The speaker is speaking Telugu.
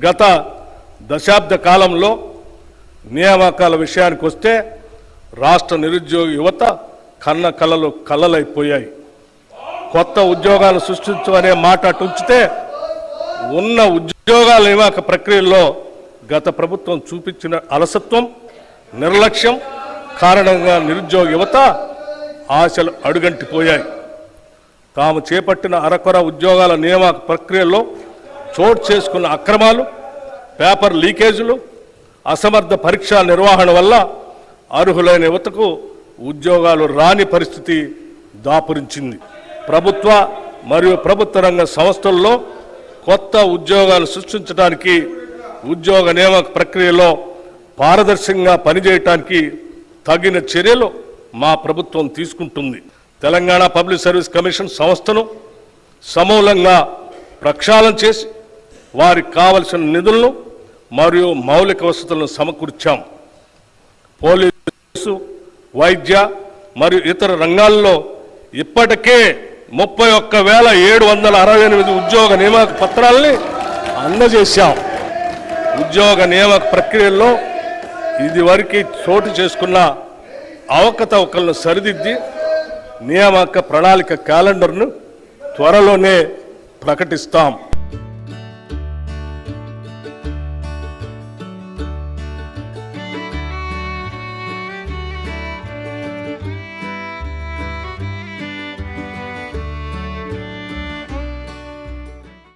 గత దశాబ్ద కాలంలో నియామకాల విషయానికి వస్తే రాష్ట్ర నిరుద్యోగ యువత కన్న కలలు కలలైపోయాయి. కొత్త ఉద్యోగాలు సృష్టించమనే మాట ఉంచితే ఉన్న ఉద్యోగాల నియామక ప్రక్రియలో గత ప్రభుత్వం చూపించిన అలసత్వం, నిర్లక్ష్యం కారణంగా నిరుద్యోగ యువత ఆశలు అడుగంటిపోయాయి. తాము చేపట్టిన అరకొర ఉద్యోగాల నియామక ప్రక్రియలో చోటు చేసుకున్న అక్రమాలు, పేపర్ లీకేజీలు, అసమర్థ పరీక్షా నిర్వహణ వల్ల అర్హులైన యువతకు ఉద్యోగాలు రాని పరిస్థితి దాపురించింది. ప్రభుత్వ మరియు ప్రభుత్వ రంగ సంస్థల్లో కొత్త ఉద్యోగాలు సృష్టించడానికి, ఉద్యోగ నియామక ప్రక్రియలో పారదర్శకంగా పనిచేయటానికి తగిన చర్యలు మా ప్రభుత్వం తీసుకుంటుంది. తెలంగాణ పబ్లిక్ సర్వీస్ కమిషన్ సంస్థను సమూలంగా ప్రక్షాళన చేసి వారికి కావలసిన నిధులను మరియు మౌలిక వసతులను సమకూర్చాం. పోలీసు, వైద్య మరియు ఇతర రంగాల్లో ఇప్పటికే 31,768 ఉద్యోగ నియామక పత్రాలని అందజేశాం. ఉద్యోగ నియామక ప్రక్రియల్లో ఇదివరకు చోటు చేసుకున్న అవకతవకలను సరిదిద్ది నియామక ప్రణాళిక క్యాలెండర్ను త్వరలోనే ప్రకటిస్తాం.